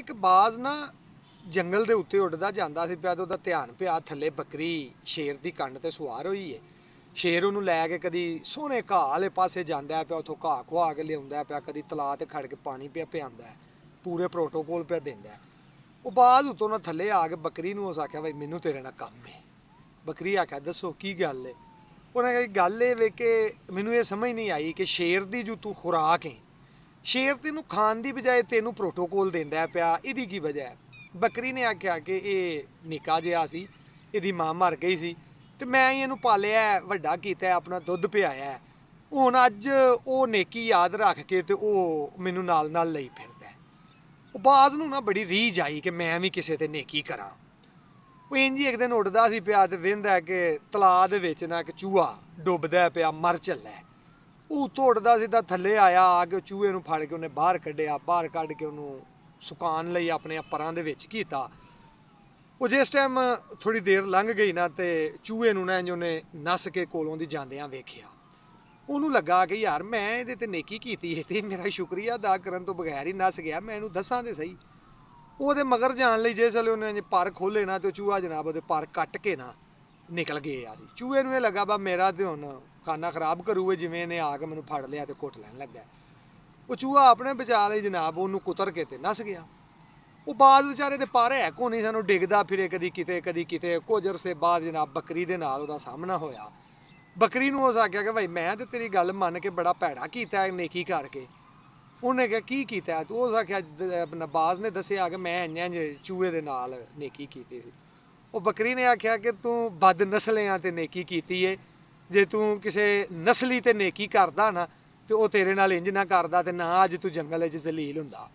ਇੱਕ ਬਾਜ਼ ਨਾ ਜੰਗਲ ਦੇ ਉੱਤੇ ਉੱਡਦਾ ਜਾਂਦਾ ਸੀ ਪਿਆ ਤੇ ਉਹਦਾ ਧਿਆਨ ਪਿਆ ਥੱਲੇ ਬੱਕਰੀ ਸ਼ੇਰ ਦੀ ਕੰਡ ਤੇ ਸਵਾਰ ਹੋਈ ਏ। ਸ਼ੇਰ ਉਹਨੂੰ ਲੈ ਕੇ ਕਦੀ ਸੋਹਣੇ ਘਾਹ ਵਾਲੇ ਪਾਸੇ ਜਾਂਦਾ ਪਿਆ, ਉੱਥੋਂ ਘਾਹ ਖੁਆ ਕੇ ਲਿਆਉਂਦਾ ਪਿਆ, ਕਦੀ ਤਲਾਅ ਤੇ ਖੜ ਕੇ ਪਾਣੀ ਪਿਆ ਪਿਆਉਂਦਾ, ਪੂਰੇ ਪ੍ਰੋਟੋਕੋਲ ਪਿਆ ਦਿੰਦਾ। ਉਹ ਬਾਜ਼ ਉੱਤੋਂ ਨਾ ਥੱਲੇ ਆ ਕੇ ਬੱਕਰੀ ਨੂੰ ਉਸ ਆਖਿਆ ਬਈ ਮੈਨੂੰ ਤੇਰੇ ਨਾਲ ਕੰਮ ਏ। ਬੱਕਰੀ ਆਖਿਆ ਦੱਸੋ ਕੀ ਗੱਲ ਏ। ਉਹਨੇ ਕਿਹਾ ਗੱਲ ਇਹ ਵੇ ਕਿ ਮੈਨੂੰ ਇਹ ਸਮਝ ਨਹੀਂ ਆਈ ਕਿ ਸ਼ੇਰ ਦੀ ਜੋ ਤੂੰ ਖੁਰਾਕ ਏ, ਸ਼ੇਰ ਤੈਨੂੰ ਖਾਣ ਦੀ ਬਜਾਏ ਤੈਨੂੰ ਪ੍ਰੋਟੋਕੋਲ ਦਿੰਦਾ ਪਿਆ, ਇਹਦੀ ਕੀ ਵਜ੍ਹਾ ਹੈ। ਬੱਕਰੀ ਨੇ ਆਖਿਆ ਕਿ ਇਹ ਨਿੱਕਾ ਜਿਹਾ ਸੀ, ਇਹਦੀ ਮਾਂ ਮਰ ਗਈ ਸੀ ਤੇ ਮੈਂ ਹੀ ਇਹਨੂੰ ਪਾਲਿਆ, ਵੱਡਾ ਕੀਤਾ, ਆਪਣਾ ਦੁੱਧ ਪਿਆਇਆ। ਹੁਣ ਅੱਜ ਉਹ ਨੇਕੀ ਯਾਦ ਰੱਖ ਕੇ ਤੇ ਉਹ ਮੈਨੂੰ ਨਾਲ ਨਾਲ ਲਈ ਫਿਰਦਾ। ਉਹ ਬਾਜ਼ ਨੂੰ ਨਾ ਬੜੀ ਰੀਝ ਆਈ ਕਿ ਮੈਂ ਵੀ ਕਿਸੇ ਤੇ ਨੇਕੀ ਕਰਾਂ। ਉਹ ਇੰਝ ਹੀ ਇੱਕ ਦਿਨ ਉੱਡਦਾ ਸੀ ਪਿਆ ਤੇ ਵਹਿੰਦਾ ਕਿ ਤਲਾਅ ਦੇ ਵਿੱਚ ਨਾ ਇੱਕ ਚੂਹਾ ਡੁੱਬਦਾ ਪਿਆ, ਮਰ ਚੱਲਾ। ਉਹ ਉੱਤੋਂ ਉੱਡਦਾ ਸਿੱਧਾ ਥੱਲੇ ਆਇਆ, ਆ ਕੇ ਚੂਹੇ ਨੂੰ ਫੜ ਕੇ ਉਹਨੇ ਬਾਹਰ ਕੱਢਿਆ, ਬਾਹਰ ਕੱਢ ਕੇ ਉਹਨੂੰ ਸੁਕਾਉਣ ਲਈ ਆਪਣੇ ਪਰਾਂ ਦੇ ਵਿੱਚ ਕੀਤਾ। ਉਹ ਜਿਸ ਟਾਈਮ ਥੋੜੀ ਦੇਰ ਲੰਘ ਗਈ ਨਾ ਤੇ ਚੂਹੇ ਨੂੰ ਨਾ ਇੰਝ ਉਹਨੇ ਨੱਸ ਕੇ ਕੋਲੋਂ ਦੀ ਜਾਂਦਿਆਂ ਵੇਖਿਆ। ਉਹਨੂੰ ਲੱਗਾ ਕਿ ਯਾਰ ਮੈਂ ਇਹਦੇ ਤੇ ਨੇਕੀ ਕੀਤੀ ਹੈ ਤੇ ਮੇਰਾ ਸ਼ੁਕਰੀਆ ਅਦਾ ਕਰਨ ਤੋਂ ਬਗੈਰ ਹੀ ਨੱਸ ਗਿਆ, ਮੈਂ ਇਹਨੂੰ ਦੱਸਾਂ ਤੇ ਸਹੀ। ਉਹਦੇ ਮਗਰ ਜਾਣ ਲਈ ਜਿਸ ਵੇਲੇ ਉਹਨੇ ਪਰ ਖੋਲੇ ਨਾ ਤੇ ਚੂਹਾ ਜਨਾਬ ਉਹਦੇ ਪਰ ਕੱਟ ਕੇ ਨਾ ਨਿਕਲ ਗਏ ਆ ਸੀ। ਚੂਹੇ ਨੂੰ ਇਹ ਲੱਗਾ ਬਾ ਮੇਰਾ ਤੇ ਹੁਣ ਖਾਨਾ ਖਰਾਬ ਕਰੂਏ, ਜਿਵੇਂ ਇਹਨੇ ਆ ਕੇ ਮੈਨੂੰ ਫੜ ਲਿਆ ਤੇ ਘੁੱਟ ਲੈਣ ਲੱਗਾ। ਉਹ ਚੂਹਾ ਆਪਣੇ ਬਚਾ ਲਈ ਜਨਾਬ ਉਹਨੂੰ ਕੁਤਰ ਕੇ ਤੇ ਨੱਸ ਗਿਆ। ਉਹ ਬਾਜ਼ ਵਿਚਾਰੇ ਦੇ ਪਰ ਹੈ ਕੋ ਨਹੀਂ ਸਾਨੂੰ ਡਿੱਗਦਾ ਫਿਰੇ, ਕਦੀ ਕਿਤੇ ਕਦੀ ਕਿਤੇ। ਕੁਝ ਅਰਸੇ ਬਾਅਦ ਜਨਾਬ ਬੱਕਰੀ ਦੇ ਨਾਲ ਉਹਦਾ ਸਾਹਮਣਾ ਹੋਇਆ। ਬੱਕਰੀ ਨੂੰ ਉਸ ਆਖਿਆ ਕਿ ਭਾਈ ਮੈਂ ਤੇ ਤੇਰੀ ਗੱਲ ਮੰਨ ਕੇ ਬੜਾ ਭੈੜਾ ਕੀਤਾ ਨੇਕੀ ਕਰਕੇ। ਉਹਨੇ ਕਿਹਾ ਕੀ ਕੀਤਾ ਤੂੰ। ਉਸ ਆਖਿਆ ਬਾਜ਼ ਨੇ ਦੱਸਿਆ ਕਿ ਮੈਂ ਇੰਝ ਚੂਹੇ ਦੇ ਨਾਲ ਨੇਕੀ ਕੀਤੀ ਸੀ। ਉਹ ਬੱਕਰੀ ਨੇ ਆਖਿਆ ਕਿ ਤੂੰ ਬਦ ਨਸਲਿਆਂ ਤੇ ਨੇਕੀ ਕੀਤੀ ਏ, ਜੇ ਤੂੰ ਕਿਸੇ ਨਸਲੀ ਤੇ ਨੇਕੀ ਕਰਦਾ ਨਾ ਤੇ ਉਹ ਤੇਰੇ ਨਾਲ ਇੰਜ ਨਾ ਕਰਦਾ ਤੇ ਨਾ ਅੱਜ ਤੂੰ ਜੰਗਲ 'ਚ ਜ਼ਲੀਲ ਹੁੰਦਾ।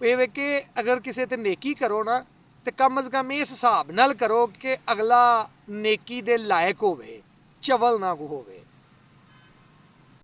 ਇਹ ਵੇ ਕਿ ਅਗਰ ਕਿਸੇ ਤੇ ਨੇਕੀ ਕਰੋ ਨਾ ਤੇ ਕਮ ਅਜ਼ ਕਮ ਇਸ ਹਿਸਾਬ ਨਾਲ ਕਰੋ ਕਿ ਅਗਲਾ ਨੇਕੀ ਦੇ ਲਾਇਕ ਹੋਵੇ, ਚਵਲ ਨਾ ਹੋਵੇ।